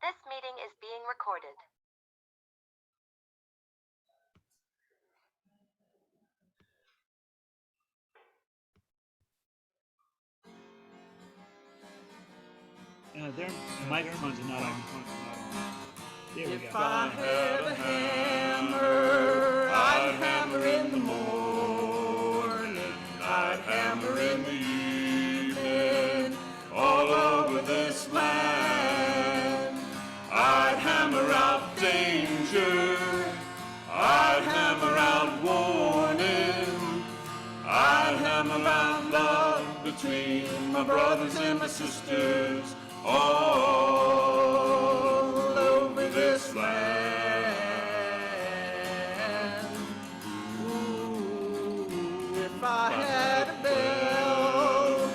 This meeting is being recorded. Their microphones are not on. There we go. If I had a hammer, I'd hammer in the morning, I'd hammer in the evening, all over this land. I'd hammer out danger, I'd hammer out warning, I'd hammer out love between my brothers and my sisters, all over this land. Ooh, if I had a bell,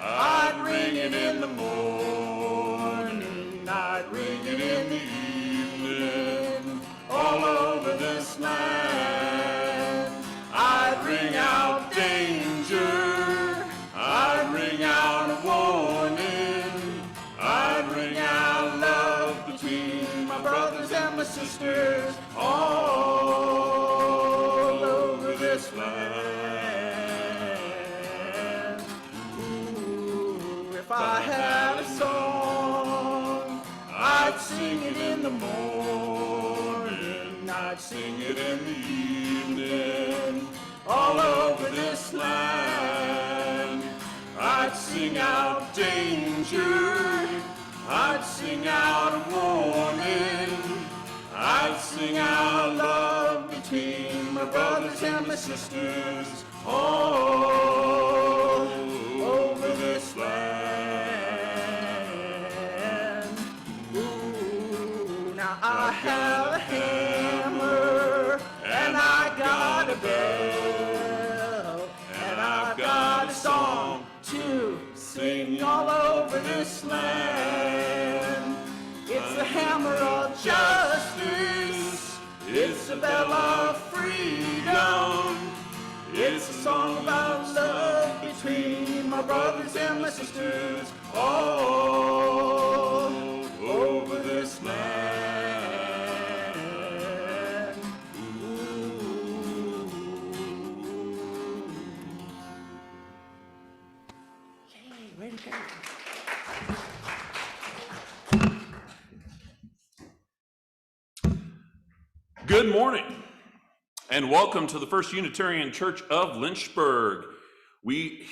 I'd ring it in the morning, I'd ring it in the evening, all over this land. I'd ring out danger, I'd ring out a warning, I'd ring out love between my brothers and my sisters, all over this land. Ooh, if I had a song, I'd sing it in the morning, I'd sing it in the evening, all over this land. I'd sing out danger, I'd sing out a warning, I'd sing out love between my brothers and my sisters, all over this land. Ooh, now I have a hammer, and I got a bell, and I've got a song to sing all over this land. It's the hammer of justice, it's a bell of freedom, it's a song about love between my brothers and my sisters, all over this land. Ooh. Yay, way to go. Good morning, and welcome to the First Unitarian Church of Lynchburg. We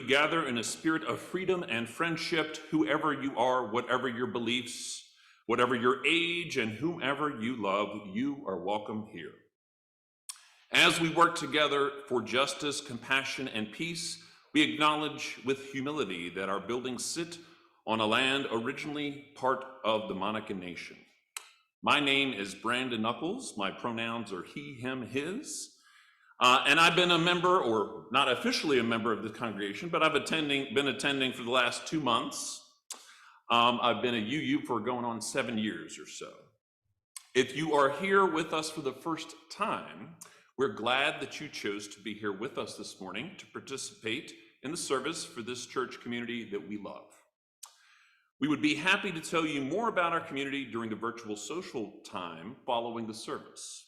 gather in a spirit of freedom and friendship. Whoever you are, whatever your beliefs, whatever your age, and whomever you love, you are welcome here. As we work together for justice, compassion, and peace, we acknowledge with humility that our buildings sit on a land originally part of the Monacan Nation. My name is Brandon Knuckles. My pronouns are he, him, his. And I've been a member, or not officially a member of the congregation, but I've been attending for the last 2 months. I've been a UU for going on 7 years or so. If you are here with us for the first time, we're glad that you chose to be here with us this morning to participate in the service for this church community that we love. We would be happy to tell you more about our community during the virtual social time following the service.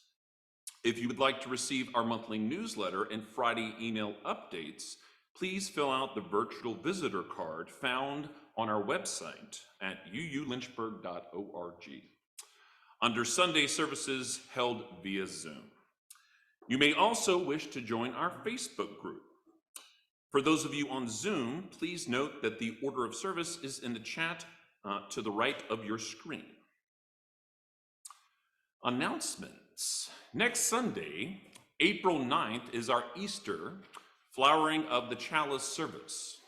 If you would like to receive our monthly newsletter and Friday email updates, please fill out the virtual visitor card found on our website at uulynchburg.org under Sunday services held via Zoom. You may also wish to join our Facebook group. For those of you on Zoom, please note that the order of service is in the chat to the right of your screen. Announcements. Next Sunday, April 9th, is our Easter Flowering of the Chalice service.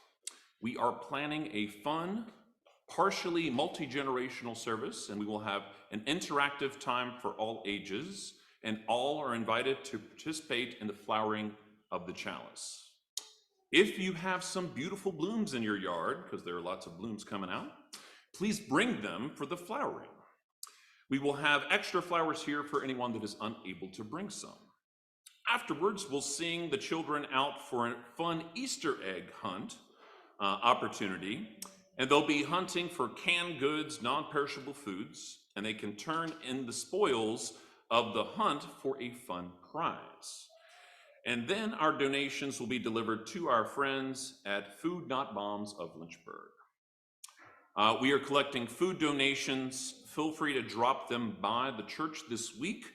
We are planning a fun, partially multi-generational service, and we will have an interactive time for all ages, and all are invited to participate in the flowering of the chalice. If you have some beautiful blooms in your yard, because there are lots of blooms coming out, please bring them for the flowering. We will have extra flowers here for anyone that is unable to bring some. Afterwards, we'll sing the children out for a fun Easter egg hunt opportunity, And they'll be hunting for canned goods, non-perishable foods, and they can turn in the spoils of the hunt for a fun prize. And then our donations will be delivered to our friends at Food Not Bombs of Lynchburg. We are collecting food donations. Feel free to drop them by the church this week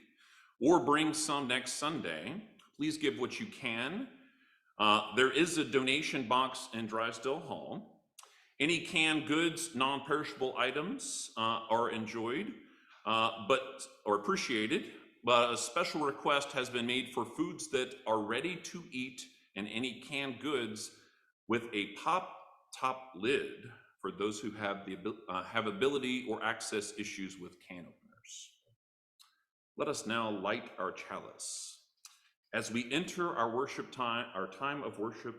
or bring some next Sunday. Please give what you can. There is a donation box in Drysdale Hall. Any canned goods, non-perishable items are enjoyed or appreciated, but a special request has been made for foods that are ready to eat and any canned goods with a pop-top lid for those who have ability or access issues with can openers. Let us now light our chalice. As we enter our worship time, our time of worship,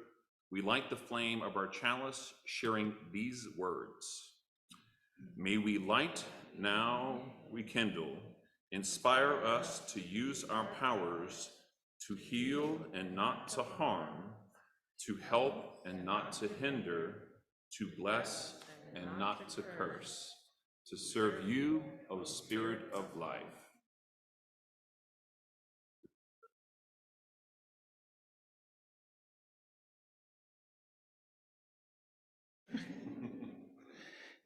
we light the flame of our chalice, sharing these words. May we light, now rekindle, inspire us to use our powers to heal and not to harm, to help and not to hinder, to bless and not to curse, to serve you, O Spirit of life.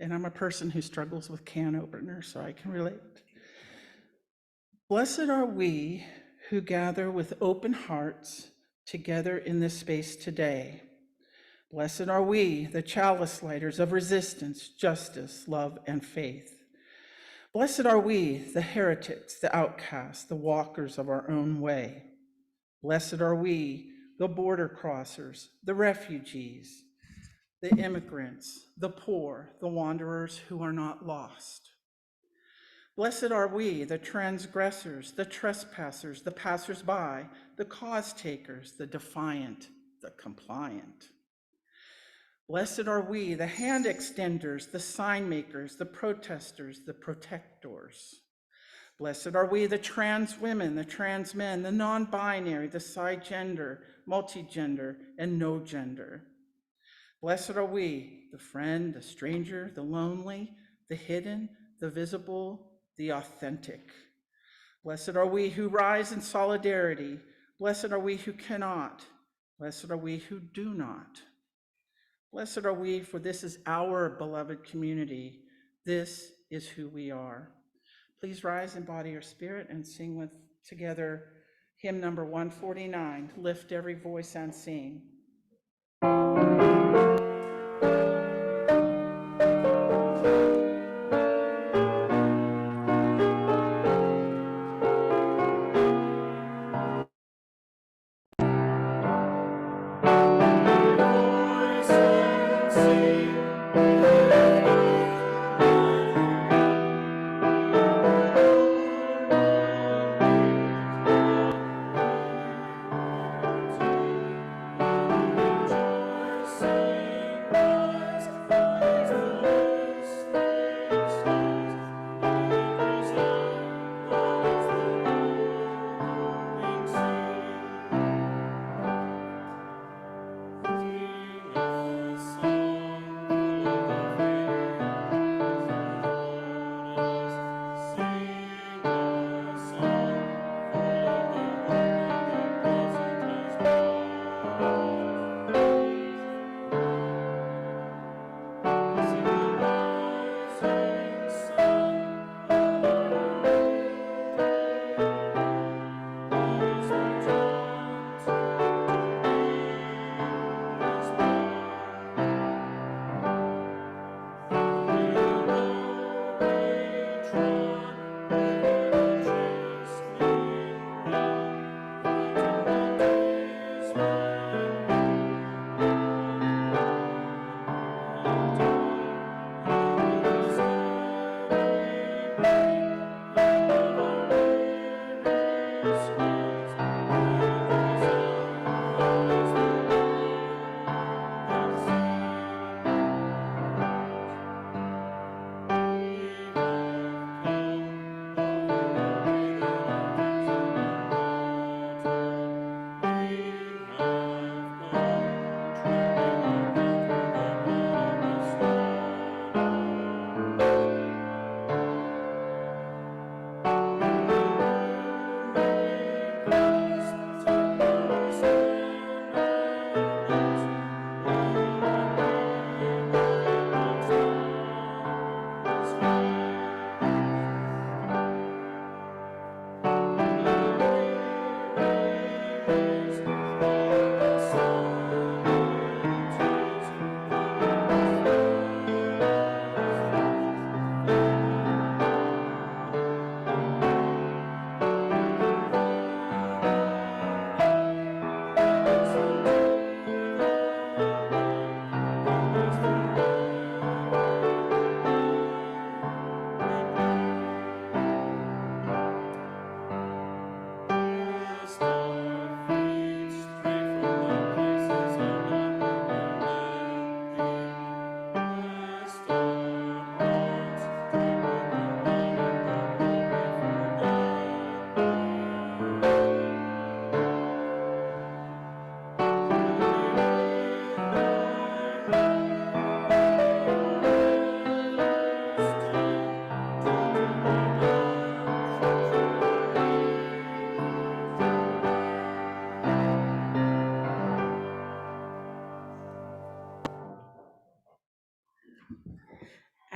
And I'm a person who struggles with can openers, so I can relate. Blessed are we who gather with open hearts together in this space today. Blessed are we, the chalice lighters of resistance, justice, love, and faith. Blessed are we, the heretics, the outcasts, the walkers of our own way. Blessed are we, the border crossers, the refugees, the immigrants, the poor, the wanderers who are not lost. Blessed are we, the transgressors, the trespassers, the passers-by, the cause takers, the defiant, the compliant. Blessed are we, the hand extenders, the sign makers, the protesters, the protectors. Blessed are we, the trans women, the trans men, the non-binary, the cisgender, multigender, and no gender. Blessed are we, the friend, the stranger, the lonely, the hidden, the visible, the authentic. Blessed are we who rise in solidarity. Blessed are we who cannot. Blessed are we who do not. Blessed are we, for this is our beloved community. This is who we are. Please rise in body or spirit and sing together hymn number 149, Lift Every Voice and Sing.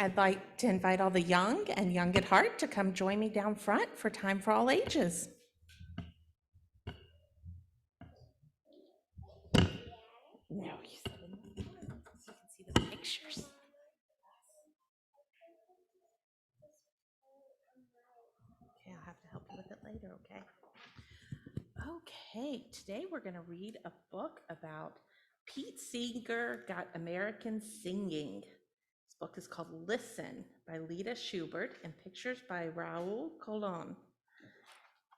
I'd like to invite all the young and young at heart to come join me down front for Time for All Ages. No, you sit in the front so you can see the pictures. Okay, I'll have to help you with it later, okay? Okay, today we're going to read a book about Pete Seeger got American singing. This book is called Listen by Lita Schubert and pictures by Raul Colon.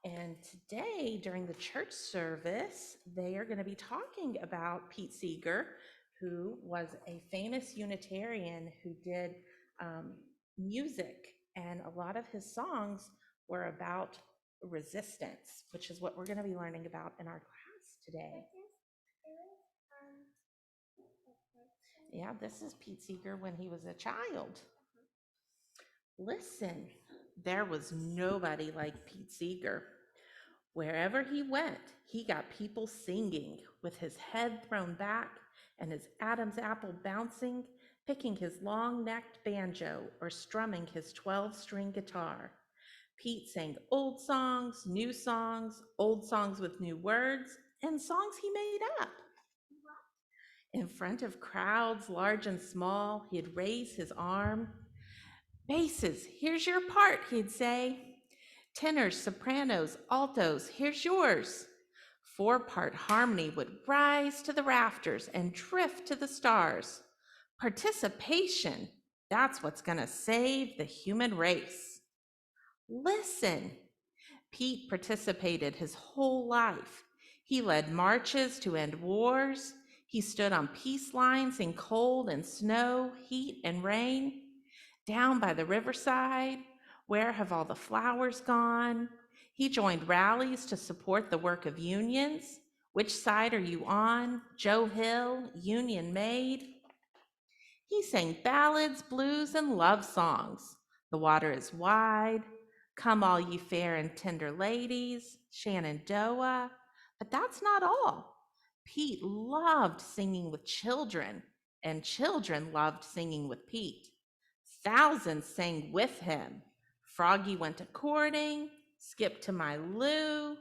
And today, during the church service, they are going to be talking about Pete Seeger, who was a famous Unitarian who did music, and a lot of his songs were about resistance, which is what we're going to be learning about in our class today. Yeah, this is Pete Seeger when he was a child. Listen, there was nobody like Pete Seeger. Wherever he went, he got people singing with his head thrown back and his Adam's apple bouncing, picking his long-necked banjo or strumming his 12-string guitar. Pete sang old songs, old songs with new words, and songs he made up. In front of crowds large and small, he'd raise his arm. Basses, here's your part, he'd say. Tenors, sopranos, altos, here's yours. 4-part harmony would rise to the rafters and drift to the stars. Participation, that's what's going to save the human race. Listen, Pete participated his whole life. He led marches to end wars. He stood on peace lines in cold and snow, heat and rain. Down by the riverside, where have all the flowers gone? He joined rallies to support the work of unions. Which side are you on? Joe Hill, Union Maid. He sang ballads, blues, and love songs. The water is wide. Come all ye fair and tender ladies. Shenandoah. But that's not all. Pete loved singing with children, and children loved singing with Pete. Thousands sang with him. Froggy went a courting, Skip to my Lou.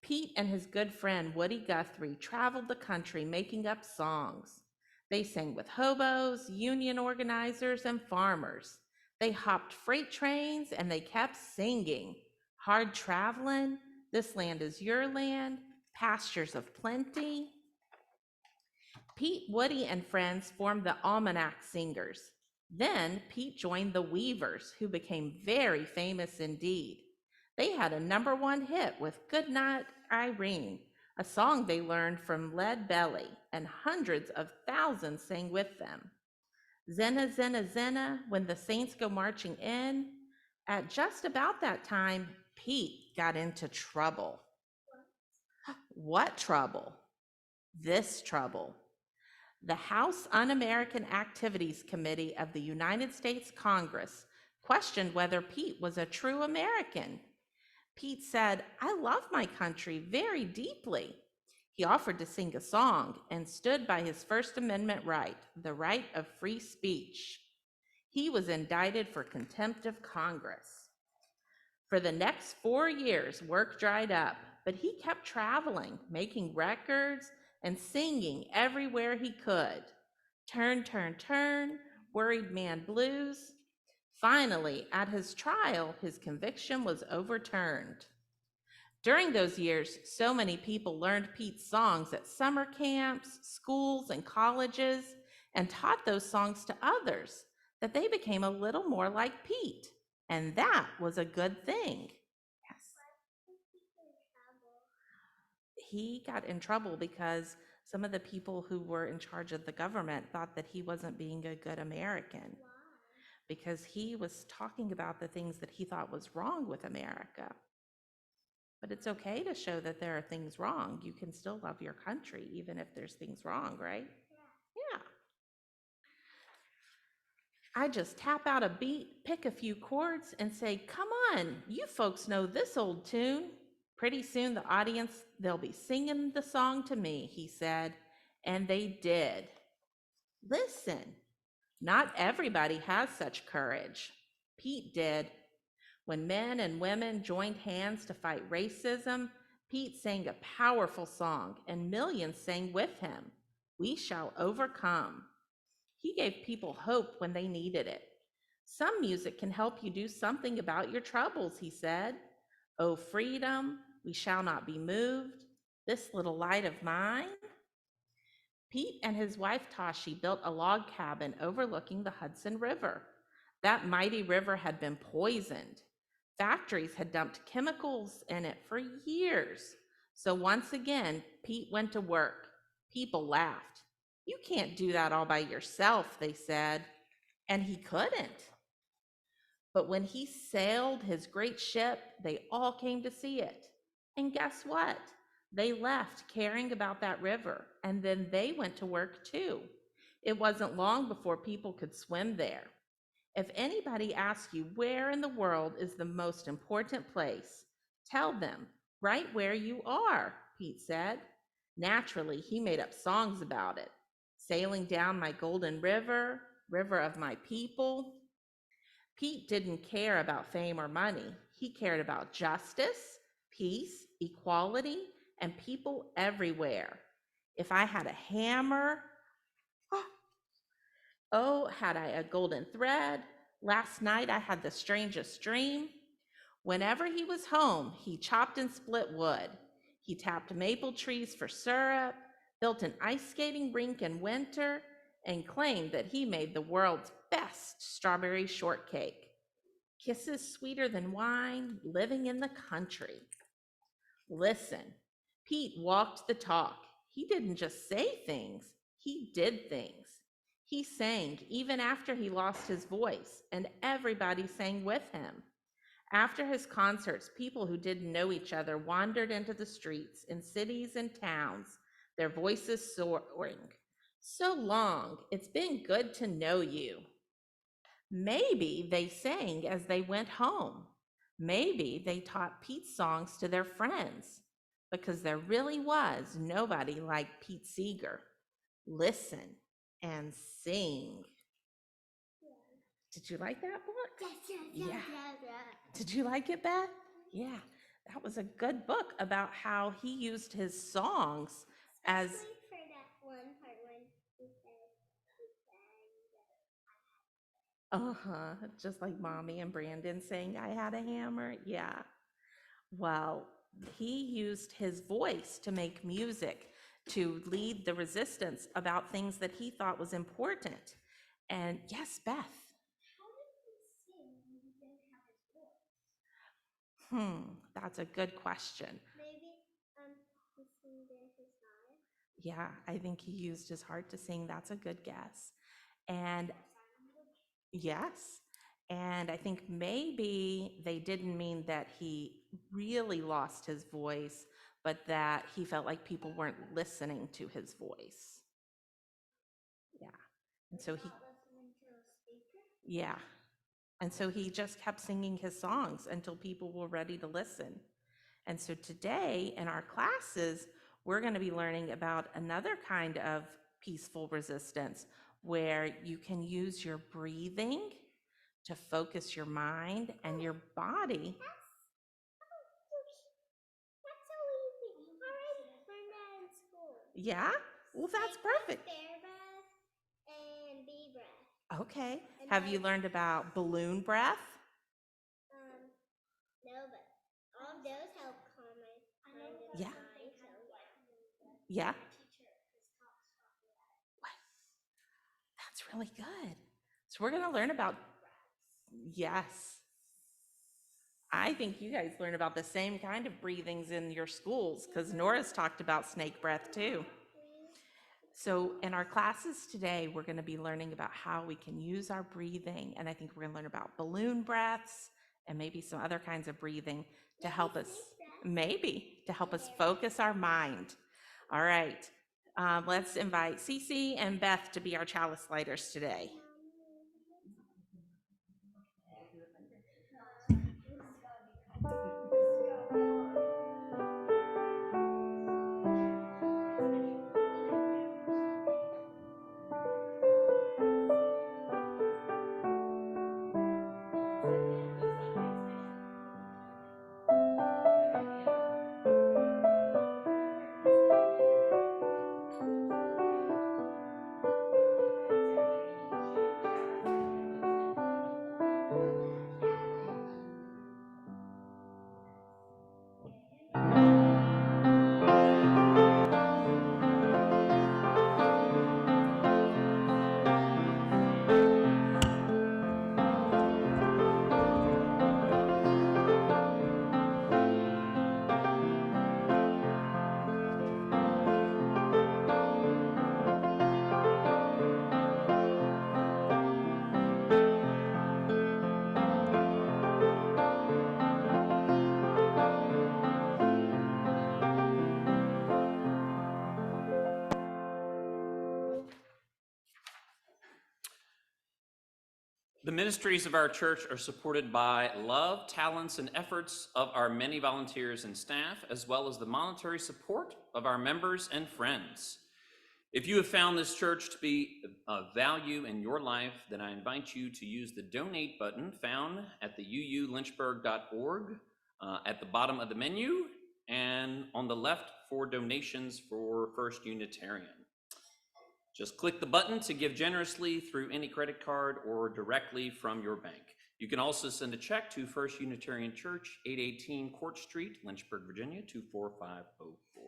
Pete and his good friend Woody Guthrie traveled the country making up songs. They sang with hobos, union organizers, and farmers. They hopped freight trains and they kept singing. Hard traveling, this land is your land, pastures of plenty. Pete, Woody, and friends formed the Almanac Singers. Then Pete joined the Weavers, who became very famous indeed. They had a #1 hit with Goodnight Irene, a song they learned from Lead Belly, and hundreds of thousands sang with them. Zenna, Zenna, Zenna, when the saints go marching in. At just about that time, Pete got into trouble. What trouble? This trouble. The House Un-American Activities Committee of the United States Congress questioned whether Pete was a true American. Pete said, "I love my country very deeply." He offered to sing a song and stood by his First Amendment right, the right of free speech. He was indicted for contempt of Congress. For the next 4 years, work dried up, but he kept traveling, making records, and singing everywhere he could. Turn, turn, turn, worried man blues. Finally, at his trial, his conviction was overturned. During those years, so many people learned Pete's songs at summer camps, schools, and colleges, and taught those songs to others, that they became a little more like Pete. And that was a good thing. Yes. He got in trouble because some of the people who were in charge of the government thought that he wasn't being a good American. Why? Because he was talking about the things that he thought was wrong with America. But it's okay to show that there are things wrong. You can still love your country even if there's things wrong, right? Yeah. I just tap out a beat, pick a few chords, and say, "Come on, you folks know this old tune." Pretty soon the audience, they'll be singing the song to me, he said, and they did. Listen, Not everybody has such courage. Pete did. When men and women joined hands to fight racism, Pete sang a powerful song, and millions sang with him. We shall overcome. He gave people hope when they needed it. Some music can help you do something about your troubles, he said. Oh, freedom, we shall not be moved. This little light of mine. Pete and his wife Tashi built a log cabin overlooking the Hudson River. That mighty river had been poisoned. Factories had dumped chemicals in it for years. So once again, Pete went to work. People laughed. You can't do that all by yourself, they said. And he couldn't. But when he sailed his great ship, they all came to see it. And guess what? They left caring about that river, and then they went to work too. It wasn't long before people could swim there. If anybody asks you where in the world is the most important place, tell them right where you are, Pete said. Naturally, he made up songs about it. Sailing down my golden river, river of my people. Pete didn't care about fame or money. He cared about justice, peace, equality, and people everywhere. If I had a hammer, oh, had I a golden thread? Last night I had the strangest dream. Whenever he was home, he chopped and split wood. He tapped maple trees for syrup, built an ice skating rink in winter, and claimed that he made the world's best strawberry shortcake. Kisses sweeter than wine, living in the country. Listen, Pete walked the talk. He didn't just say things, he did things. He sang even after he lost his voice, and everybody sang with him. After his concerts, people who didn't know each other wandered into the streets in cities and towns, their voices soaring. So long, it's been good to know you. Maybe they sang as they went home. Maybe they taught Pete's songs to their friends, because there really was nobody like Pete Seeger. Listen and sing. Did you like that book? Yeah. Did you like it, Beth? Yeah, that was a good book about how he used his songs as. Especially for that one part when he Uh-huh, just like Mommy and Brandon saying, I had a hammer. Yeah. Well, he used his voice to make music, to lead the resistance about things that he thought was important. And yes, Beth. How did he sing when he didn't have his voice? That's a good question. Maybe he sing with his heart. Yeah, I think he used his heart to sing. That's a good guess. And yes. And I think maybe they didn't mean that he really lost his voice, but that he felt like people weren't listening to his voice. Yeah. And so he, Not listening to a speaker. yeah. And so he just kept singing his songs until people were ready to listen. And so today in our classes, we're going to be learning about another kind of peaceful resistance where you can use your breathing to focus your mind and your body. That's so easy. I already learned that in school. Yeah? Well, that's Snake breath, perfect. bear breath, and bee breath. Okay. And Have you then- learned about balloon breath? No, but all of those help calm my mind and Yeah. mind. So Yeah? my teacher has taught us What? That's really good. So we're going to learn about, yes. I think you guys learn about the same kind of breathings in your schools because Nora's talked about snake breath too. So in our classes today, we're going to be learning about how we can use our breathing. And I think we're going to learn about balloon breaths and maybe some other kinds of breathing to help us, focus our mind. All right. Let's invite Cece and Beth to be our chalice lighters today. The ministries of our church are supported by love, talents, and efforts of our many volunteers and staff, as well as the monetary support of our members and friends. If you have found this church to be of value in your life, then I invite you to use the donate button found at the uulynchburg.org at the bottom of the menu and on the left for donations for First Unitarian. Just click the button to give generously through any credit card or directly from your bank. You can also send a check to First Unitarian Church, 818 Court Street, Lynchburg, Virginia, 24504.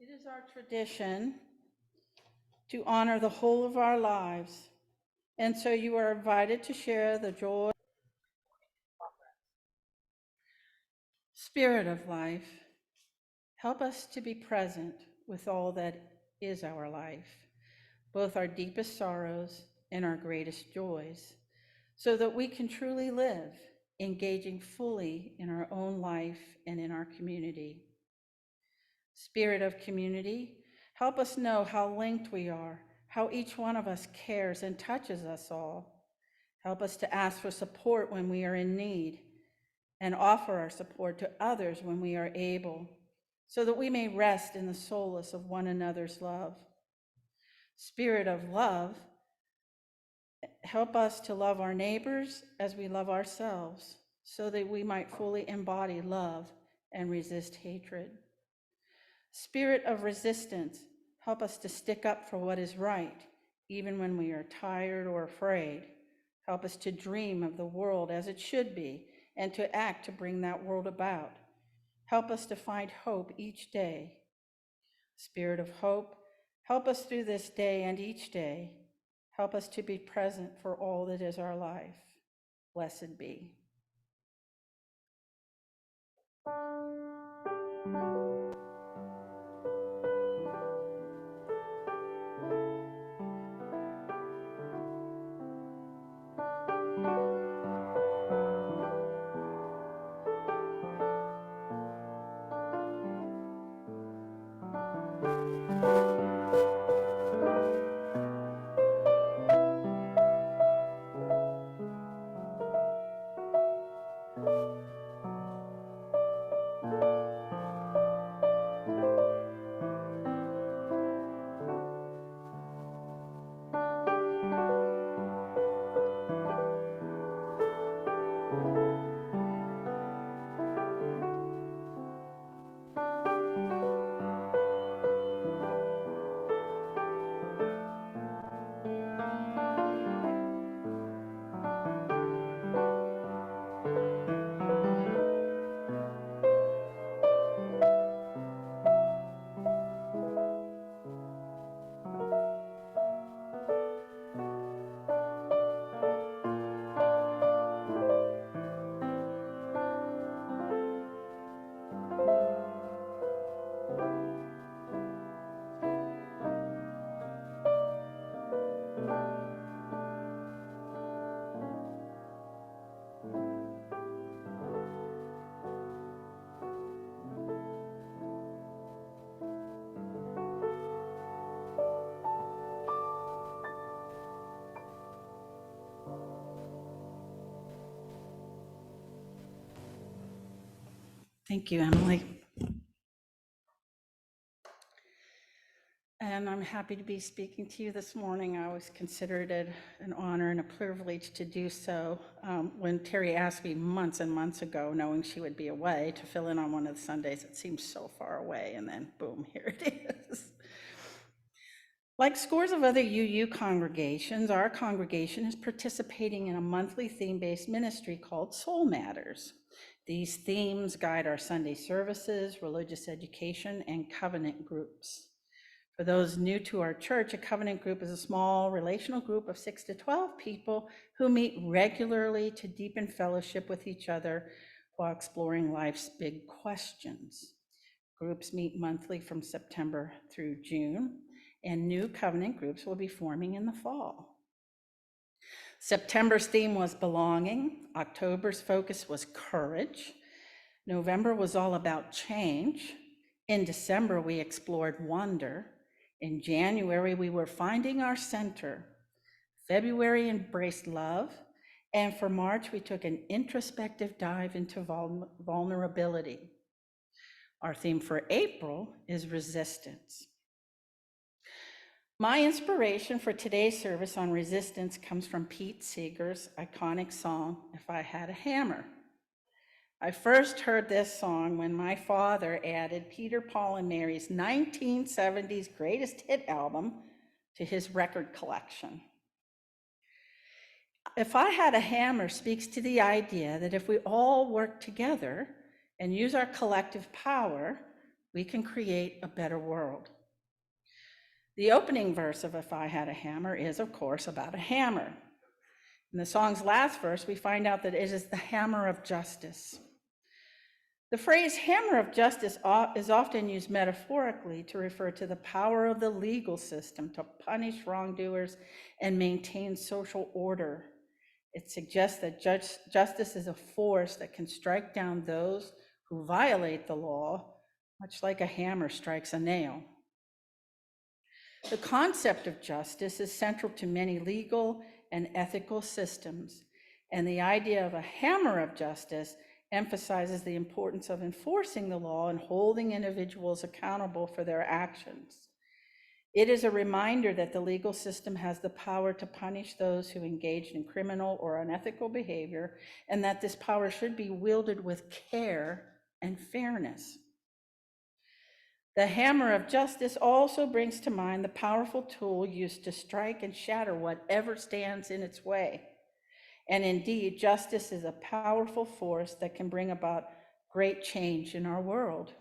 It is our tradition to honor the whole of our lives, and so you are invited to share the joy. Spirit of life, help us to be present with all that is our life, both our deepest sorrows and our greatest joys, so that we can truly live, engaging fully in our own life and in our community. Spirit of community, help us know how linked we are, how each one of us cares and touches us all. Help us to ask for support when we are in need and offer our support to others when we are able, so that we may rest in the solace of one another's love. Spirit of love, help us to love our neighbors as we love ourselves, so that we might fully embody love and resist hatred. Spirit of resistance, help us to stick up for what is right, even when we are tired or afraid. Help us to dream of the world as it should be and to act to bring that world about. Help us to find hope each day. Spirit of hope, help us through this day and each day. Help us to be present for all that is our life. Blessed be. Thank you, Emily. And I'm happy to be speaking to you this morning. I always considered it an honor and a privilege to do so. When Terry asked me months and months ago, knowing she would be away, to fill in on one of the Sundays, it seemed so far away, and then boom, here it is. Like scores of other UU congregations, our congregation is participating in a monthly theme-based ministry called Soul Matters. These themes guide our Sunday services, religious education, and covenant groups. For those new to our church, a covenant group is a small relational group of 6 to 12 people who meet regularly to deepen fellowship with each other while exploring life's big questions. Groups meet monthly from September through June, and new covenant groups will be forming in the fall. September's theme was belonging. October's focus was courage. November was all about change. In December, we explored wonder. In January, we were finding our center. February embraced love. And for March, we took an introspective dive into vulnerability. Our theme for April is resistance. My inspiration for today's service on resistance comes from Pete Seeger's iconic song, If I Had a Hammer. I first heard this song when my father added Peter, Paul, and Mary's 1970s greatest hit album to his record collection. If I Had a Hammer speaks to the idea that if we all work together and use our collective power, we can create a better world. The opening verse of If I Had a Hammer is, of course, about a hammer. In the song's last verse, we find out that it is the hammer of justice. The phrase hammer of justice is often used metaphorically to refer to the power of the legal system to punish wrongdoers and maintain social order. It suggests that justice is a force that can strike down those who violate the law, much like a hammer strikes a nail. The concept of justice is central to many legal and ethical systems, and the idea of a hammer of justice emphasizes the importance of enforcing the law and holding individuals accountable for their actions. It is a reminder that the legal system has the power to punish those who engage in criminal or unethical behavior, and that this power should be wielded with care and fairness. The hammer of justice also brings to mind the powerful tool used to strike and shatter whatever stands in its way. And indeed, justice is a powerful force that can bring about great change in our world.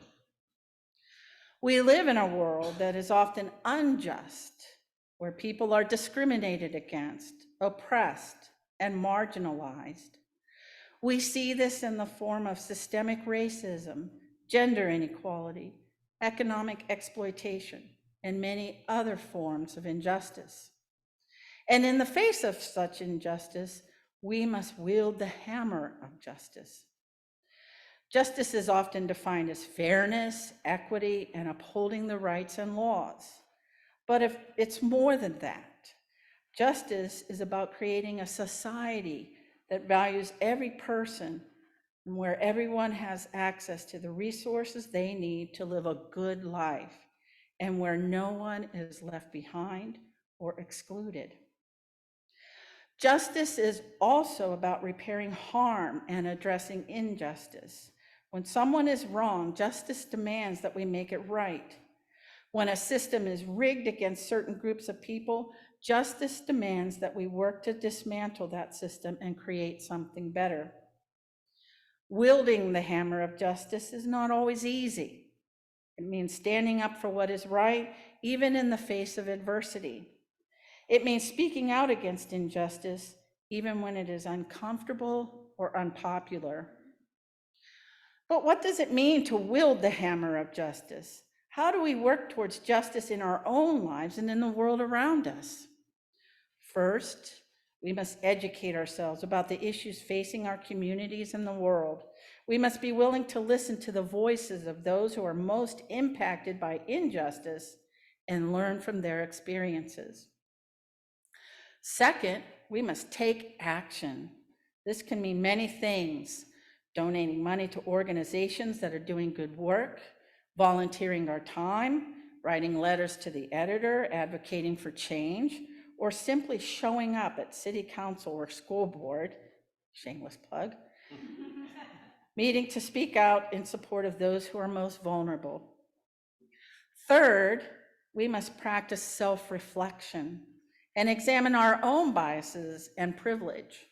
We live in a world that is often unjust, where people are discriminated against, oppressed, and marginalized. We see this in the form of systemic racism, gender inequality, economic exploitation, and many other forms of injustice. And in the face of such injustice, we must wield the hammer of justice. Justice is often defined as fairness, equity, and upholding the rights and laws. But if it's more than that, justice is about creating a society that values every person and where everyone has access to the resources they need to live a good life, and where no one is left behind or excluded. Justice is also about repairing harm and addressing injustice. When someone is wrong, justice demands that we make it right. When a system is rigged against certain groups of people, justice demands that we work to dismantle that system and create something better. Wielding the hammer of justice is not always easy. It means standing up for what is right, even in the face of adversity. It means speaking out against injustice, even when it is uncomfortable or unpopular. But what does it mean to wield the hammer of justice? How do we work towards justice in our own lives and in the world around us? First, we must educate ourselves about the issues facing our communities and the world. We must be willing to listen to the voices of those who are most impacted by injustice and learn from their experiences. Second, we must take action. This can mean many things. donating money to organizations that are doing good work, volunteering our time, writing letters to the editor, advocating for change, or simply showing up at city council or school board, shameless plug, meeting to speak out in support of those who are most vulnerable. Third, we must practice self-reflection and examine our own biases and privilege.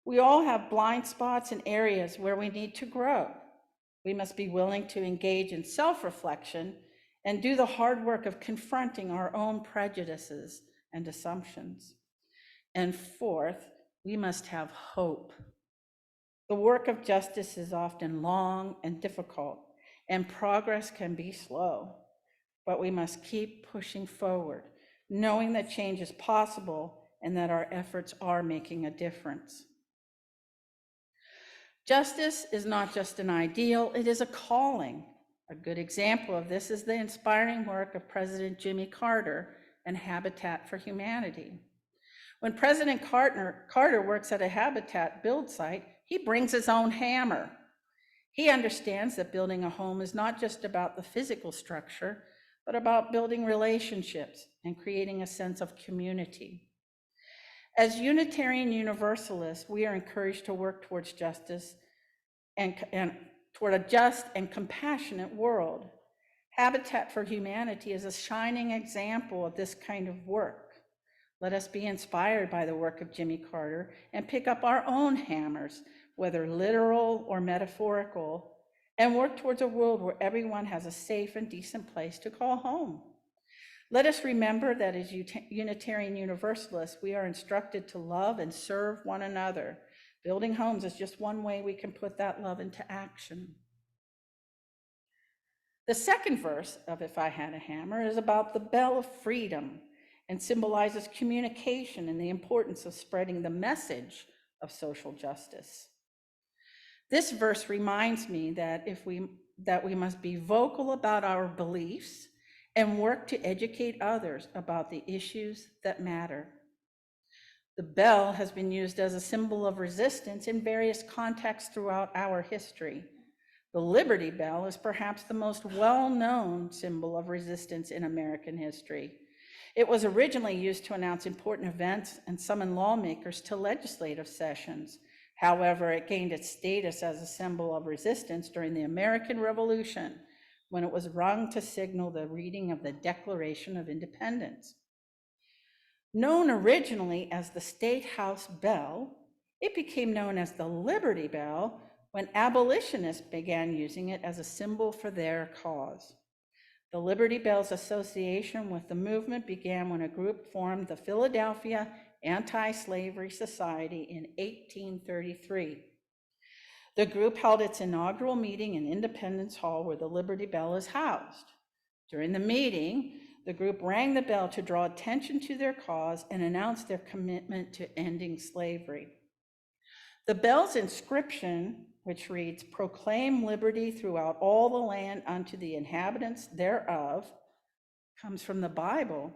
We all have blind spots and areas where we need to grow. We must be willing to engage in self-reflection and do the hard work of confronting our own prejudices and assumptions. And fourth, we must have hope. The work of justice is often long and difficult, and progress can be slow, but we must keep pushing forward, knowing that change is possible and that our efforts are making a difference. Justice is not just an ideal, it is a calling. A good example of this is the inspiring work of President Jimmy Carter and Habitat for Humanity. When President Carter works at a Habitat build site, he brings his own hammer. He understands that building a home is not just about the physical structure, but about building relationships and creating a sense of community. As Unitarian Universalists, we are encouraged to work towards justice and toward a just and compassionate world. Habitat for Humanity is a shining example of this kind of work. Let us be inspired by the work of Jimmy Carter and pick up our own hammers, whether literal or metaphorical, and work towards a world where everyone has a safe and decent place to call home. Let us remember that as Unitarian Universalists, we are instructed to love and serve one another. Building homes is just one way we can put that love into action. The second verse of If I Had a Hammer is about the bell of freedom and symbolizes communication and the importance of spreading the message of social justice. This verse reminds me that we must be vocal about our beliefs and work to educate others about the issues that matter. The bell has been used as a symbol of resistance in various contexts throughout our history. The Liberty Bell is perhaps the most well-known symbol of resistance in American history. It was originally used to announce important events and summon lawmakers to legislative sessions. However, it gained its status as a symbol of resistance during the American Revolution, when it was rung to signal the reading of the Declaration of Independence. Known originally as the State House Bell, it became known as the Liberty Bell when abolitionists began using it as a symbol for their cause. The Liberty Bells association with the movement began when a group formed the Philadelphia Anti-Slavery Society in 1833. The group held its inaugural meeting in Independence Hall, where the Liberty Bell is housed. During the meeting, the group rang the bell to draw attention to their cause and announce their commitment to ending slavery. The bell's inscription, which reads, "Proclaim liberty throughout all the land unto the inhabitants thereof," comes from the Bible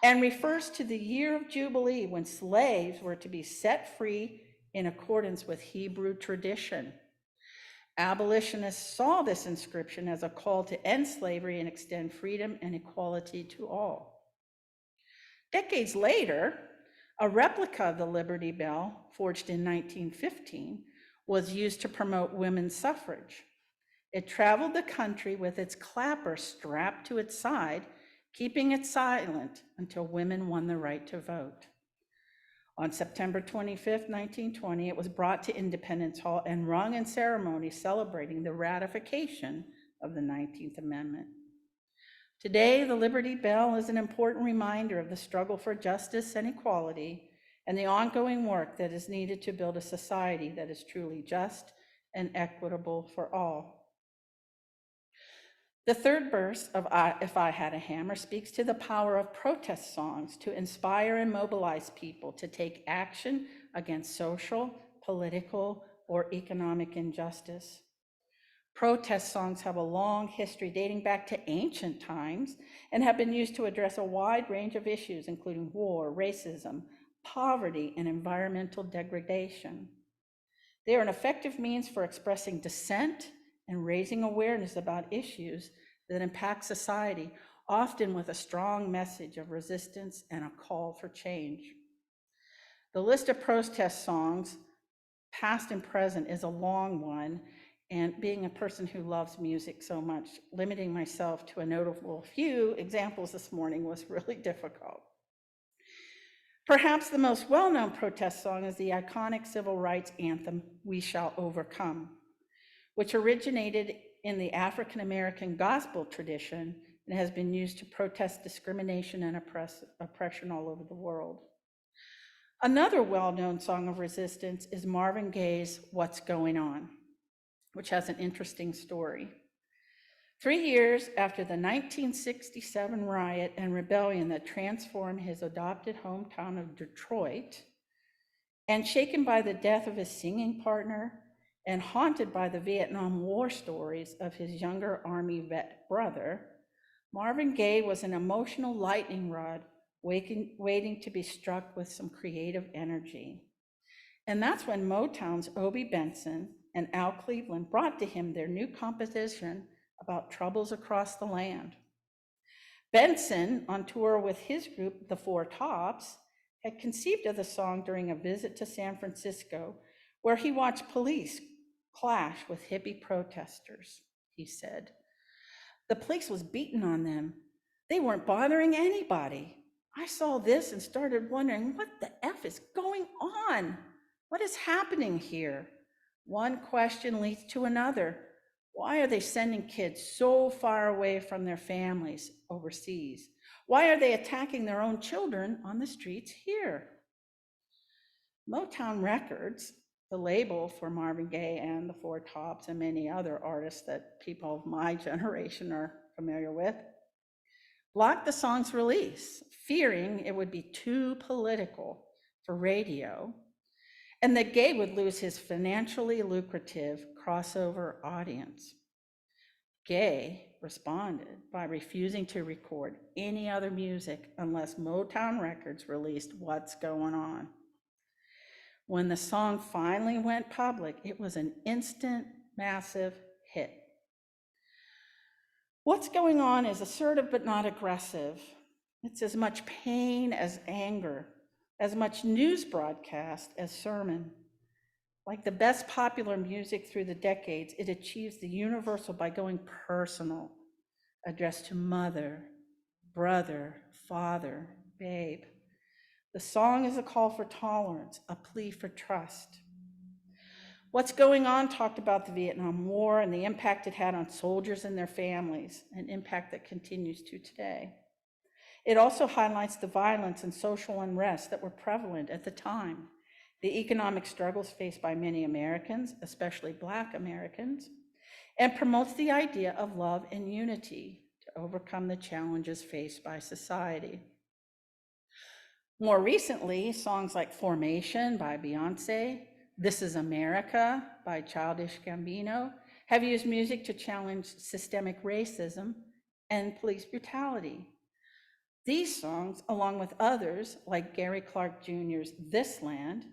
and refers to the year of Jubilee when slaves were to be set free in accordance with Hebrew tradition. Abolitionists saw this inscription as a call to end slavery and extend freedom and equality to all. Decades later, a replica of the Liberty Bell, forged in 1915, was used to promote women's suffrage. It traveled the country with its clapper strapped to its side, keeping it silent until women won the right to vote. On September 25, 1920, it was brought to Independence Hall and rung in ceremony celebrating the ratification of the 19th Amendment. Today, the Liberty Bell is an important reminder of the struggle for justice and equality and the ongoing work that is needed to build a society that is truly just and equitable for all. The third verse of If I Had a Hammer speaks to the power of protest songs to inspire and mobilize people to take action against social, political, or economic injustice. Protest songs have a long history dating back to ancient times and have been used to address a wide range of issues, including war, racism, poverty, and environmental degradation. They are an effective means for expressing dissent and raising awareness about issues that impact society, often with a strong message of resistance and a call for change. The list of protest songs, past and present, is a long one, and being a person who loves music so much, limiting myself to a notable few examples this morning was really difficult. Perhaps the most well-known protest song is the iconic civil rights anthem, "We Shall Overcome," which originated in the African American gospel tradition and has been used to protest discrimination and oppression all over the world. Another well-known song of resistance is Marvin Gaye's "What's Going On," which has an interesting story. 3 years after the 1967 riot and rebellion that transformed his adopted hometown of Detroit, and shaken by the death of his singing partner and haunted by the Vietnam War stories of his younger Army vet brother, Marvin Gaye was an emotional lightning rod waiting to be struck with some creative energy. And that's when Motown's Obie Benson and Al Cleveland brought to him their new composition about troubles across the land. Benson, on tour with his group, the Four Tops, had conceived of the song during a visit to San Francisco, where he watched police clash with hippie protesters. He said, "The police was beating on them. They weren't bothering anybody. I saw this and started wondering, what the F is going on? What is happening here? One question leads to another. Why are they sending kids so far away from their families overseas? Why are they attacking their own children on the streets here?" Motown Records, the label for Marvin Gaye and the Four Tops and many other artists that people of my generation are familiar with, blocked the song's release, fearing it would be too political for radio and that Gaye would lose his financially lucrative crossover audience. Gaye responded by refusing to record any other music unless Motown Records released "What's Going On." When the song finally went public, it was an instant, massive hit. "What's Going On" is assertive but not aggressive. It's as much pain as anger, as much news broadcast as sermon. Like the best popular music through the decades, it achieves the universal by going personal, addressed to mother, brother, father, babe. The song is a call for tolerance, a plea for trust. "What's Going On" talked about the Vietnam War and the impact it had on soldiers and their families, an impact that continues to today. It also highlights the violence and social unrest that were prevalent at the time, the economic struggles faced by many Americans, especially Black Americans, and promotes the idea of love and unity to overcome the challenges faced by society. More recently, songs like "Formation" by Beyonce, "This Is America" by Childish Gambino have used music to challenge systemic racism and police brutality. These songs, along with others like Gary Clark Jr.'s "This Land,"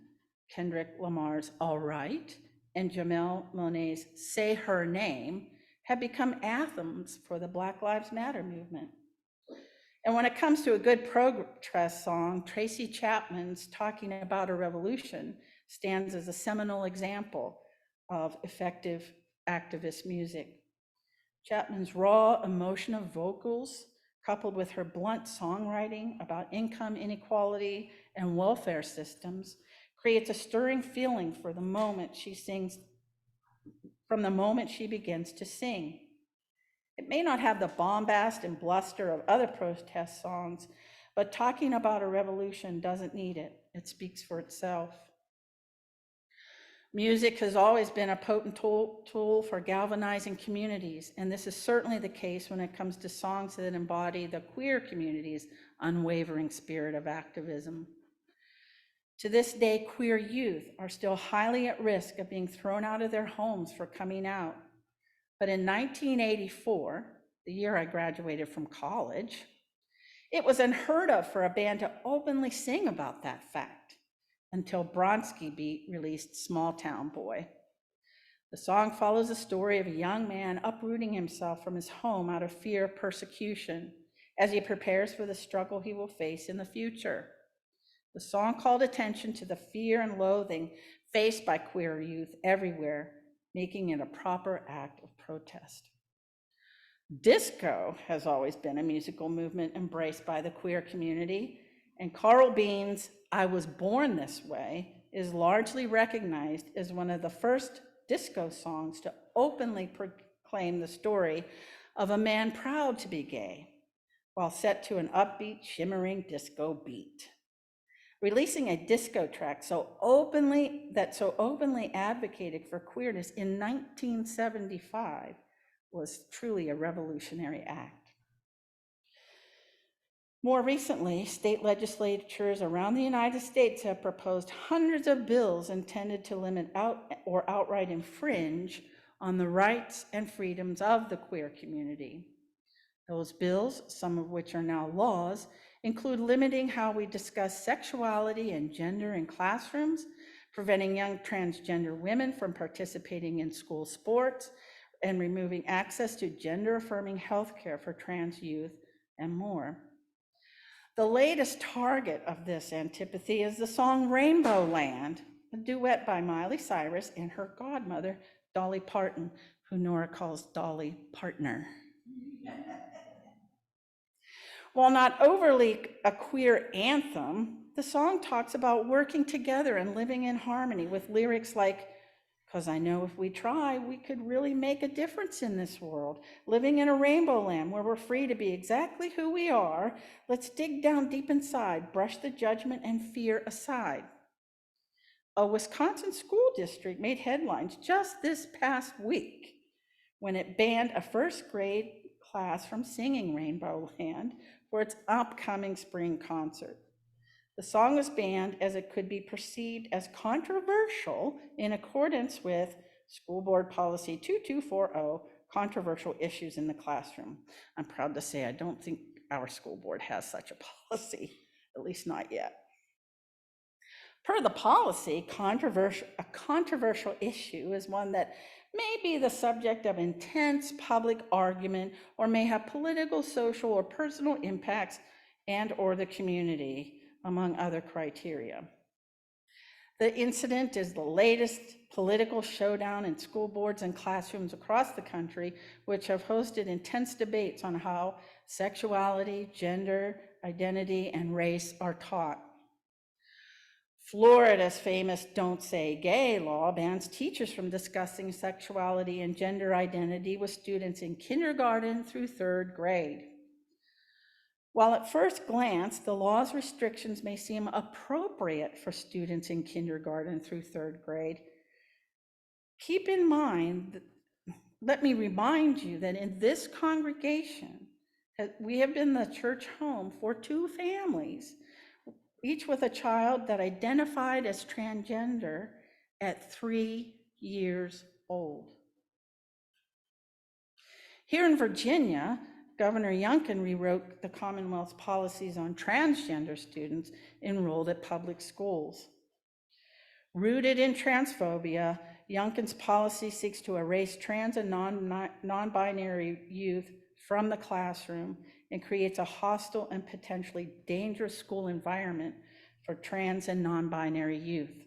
Kendrick Lamar's "All Right," and Jamel Monet's "Say Her Name," have become anthems for the Black Lives Matter movement. And when it comes to a good protest song, Tracy Chapman's "Talking About a Revolution" stands as a seminal example of effective activist music. Chapman's raw, emotional vocals, coupled with her blunt songwriting about income inequality and welfare systems, creates a stirring feeling for the moment she sings, from the moment she begins to sing. It may not have the bombast and bluster of other protest songs, but "Talking About a Revolution" doesn't need it. It speaks for itself. Music has always been a potent tool for galvanizing communities, and this is certainly the case when it comes to songs that embody the queer community's unwavering spirit of activism. To this day, queer youth are still highly at risk of being thrown out of their homes for coming out. But in 1984, the year I graduated from college, it was unheard of for a band to openly sing about that fact. until Bronski Beat released Small Town Boy. The song follows the story of a young man uprooting himself from his home out of fear of persecution as he prepares for the struggle he will face in the future. The song called attention to the fear and loathing faced by queer youth everywhere, making it a proper act of protest. Disco has always been a musical movement embraced by the queer community, and Carl Bean's I Was Born This Way is largely recognized as one of the first disco songs to openly proclaim the story of a man proud to be gay, while set to an upbeat, shimmering disco beat. Releasing a disco track so openly advocated for queerness in 1975 was truly a revolutionary act. More recently, state legislatures around the United States have proposed hundreds of bills intended to limit or outright infringe on the rights and freedoms of the queer community. Those bills, some of which are now laws, include limiting how we discuss sexuality and gender in classrooms, preventing young transgender women from participating in school sports, and removing access to gender-affirming healthcare for trans youth, and more. The latest target of this antipathy is the song Rainbow Land, a duet by Miley Cyrus and her godmother, Dolly Parton, who Nora calls Dolly Partner. While not overly a queer anthem, the song talks about working together and living in harmony with lyrics like, "'Cause I know if we try, we could really make a difference in this world. Living in a rainbow land where we're free to be exactly who we are. Let's dig down deep inside, brush the judgment and fear aside." A Wisconsin school district made headlines just this past week when it banned a first grade class from singing Rainbow Land for its upcoming spring concert. The song was banned as it could be perceived as controversial in accordance with School Board Policy 2240, controversial issues in the classroom. I'm proud to say I don't think our school board has such a policy, at least not yet. Per the policy, a controversial issue is one that may be the subject of intense public argument or may have political, social, or personal impacts and/or the community, among other criteria. The incident is the latest political showdown in school boards and classrooms across the country, which have hosted intense debates on how sexuality, gender, identity, and race are taught. Florida's famous Don't Say Gay law bans teachers from discussing sexuality and gender identity with students in kindergarten through 3rd grade. While at first glance, the law's restrictions may seem appropriate for students in kindergarten through 3rd grade, keep in mind, let me remind you that in this congregation, we have been the church home for 2 families, each with a child that identified as transgender at 3 years old. Here in Virginia, Governor Youngkin rewrote the Commonwealth's policies on transgender students enrolled at public schools. Rooted in transphobia, Youngkin's policy seeks to erase trans and non-binary youth from the classroom and creates a hostile and potentially dangerous school environment for trans and non-binary youth.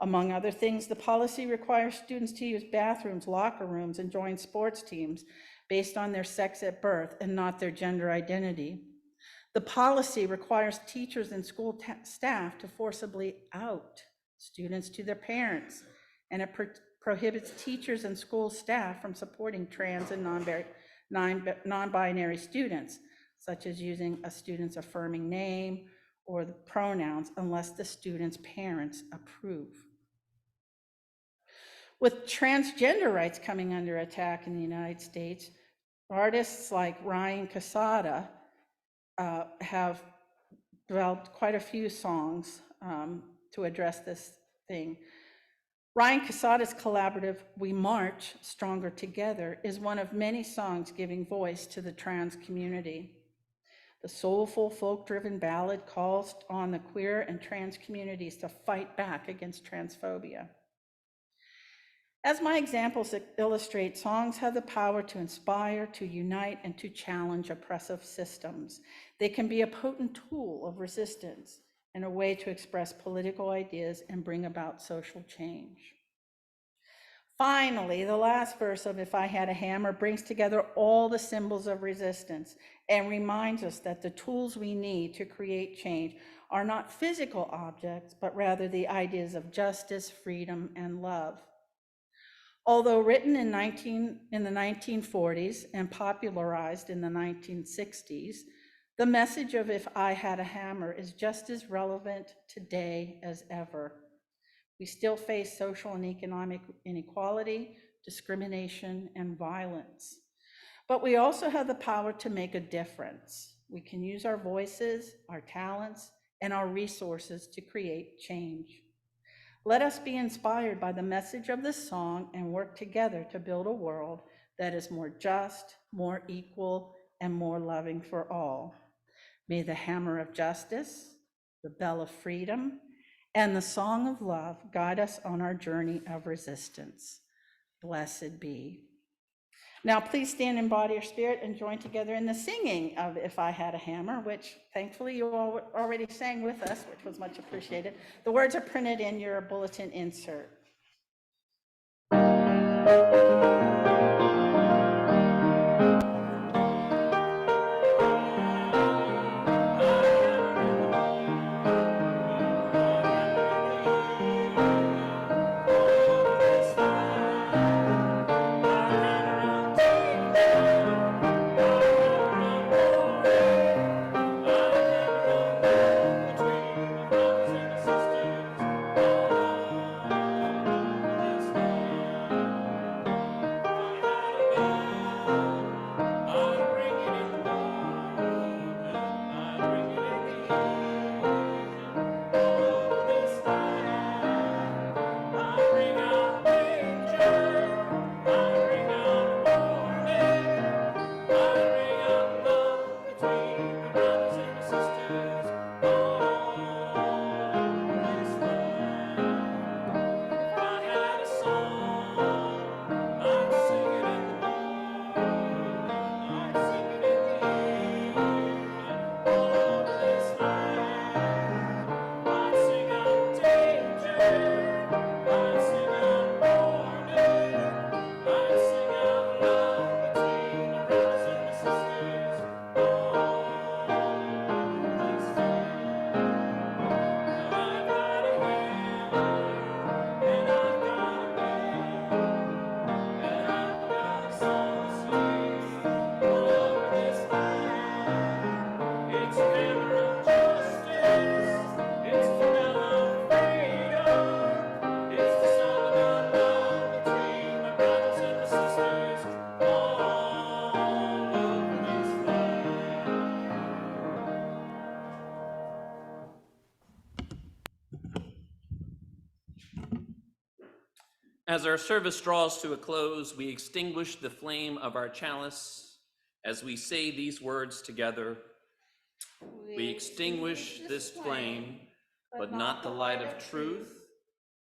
Among other things, the policy requires students to use bathrooms, locker rooms, and join sports teams based on their sex at birth and not their gender identity. The policy requires teachers and school staff to forcibly out students to their parents, and it prohibits teachers and school staff from supporting trans and non-binary students, such as using a student's affirming name or the pronouns, unless the student's parents approve. With transgender rights coming under attack in the United States, artists like Ryan Casada have developed quite a few songs to address this thing. Ryan Casada's collaborative We March Stronger Together is one of many songs giving voice to the trans community. The soulful, folk-driven ballad calls on the queer and trans communities to fight back against transphobia. As my examples illustrate, songs have the power to inspire, to unite, and to challenge oppressive systems. They can be a potent tool of resistance and a way to express political ideas and bring about social change. Finally, the last verse of If I Had a Hammer brings together all the symbols of resistance and reminds us that the tools we need to create change are not physical objects, but rather the ideas of justice, freedom, and love. Although written in the 1940s and popularized in the 1960s, the message of If I Had a Hammer is just as relevant today as ever. We still face social and economic inequality, discrimination, and violence. But we also have the power to make a difference. We can use our voices, our talents, and our resources to create change. Let us be inspired by the message of this song and work together to build a world that is more just, more equal, and more loving for all. May the hammer of justice, the bell of freedom, and the song of love guide us on our journey of resistance. Blessed be. Now, please stand in body or spirit and join together in the singing of If I Had a Hammer, which thankfully you all already sang with us, which was much appreciated. The words are printed in your bulletin insert. As our service draws to a close, we extinguish the flame of our chalice as we say these words together. We extinguish this flame, but not the light of truth,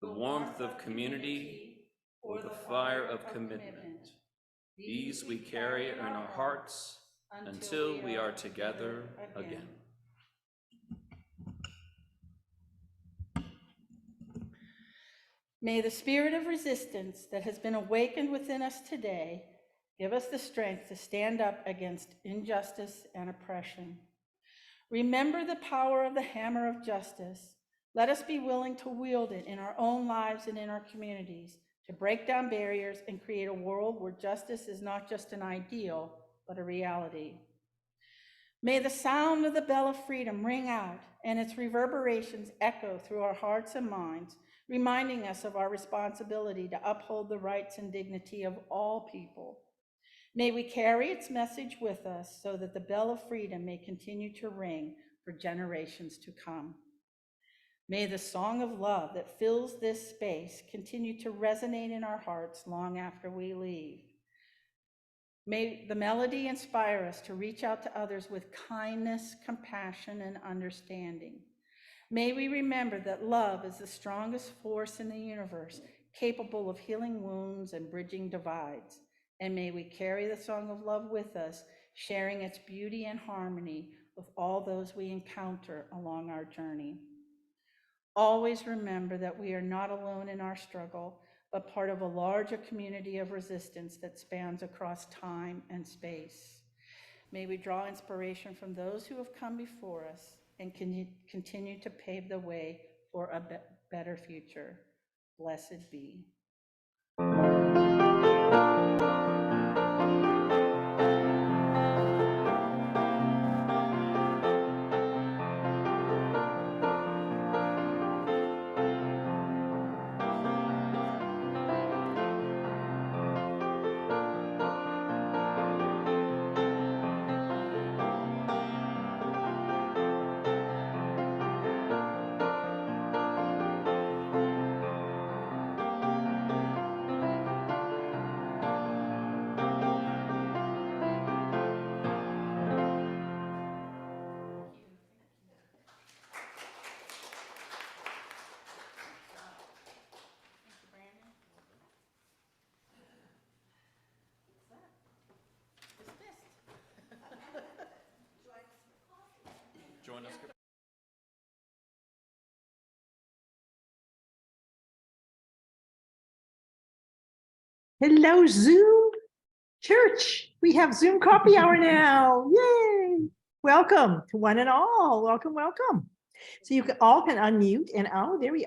the warmth of community, or the fire of commitment. These we carry in our hearts until we are together again. May the spirit of resistance that has been awakened within us today give us the strength to stand up against injustice and oppression. Remember the power of the hammer of justice. Let us be willing to wield it in our own lives and in our communities to break down barriers and create a world where justice is not just an ideal, but a reality. May the sound of the bell of freedom ring out and its reverberations echo through our hearts and minds, reminding us of our responsibility to uphold the rights and dignity of all people. May we carry its message with us so that the bell of freedom may continue to ring for generations to come. May the song of love that fills this space continue to resonate in our hearts long after we leave. May the melody inspire us to reach out to others with kindness, compassion, and understanding. May we remember that love is the strongest force in the universe, capable of healing wounds and bridging divides. And may we carry the song of love with us, sharing its beauty and harmony with all those we encounter along our journey. Always remember that we are not alone in our struggle, but part of a larger community of resistance that spans across time and space. May we draw inspiration from those who have come before us and continue to pave the way for a better future. Blessed be. Join us. Hello, Zoom Church. We have Zoom coffee hour now. Yay. Welcome to one and all. Welcome, welcome. So you all can unmute and there we are.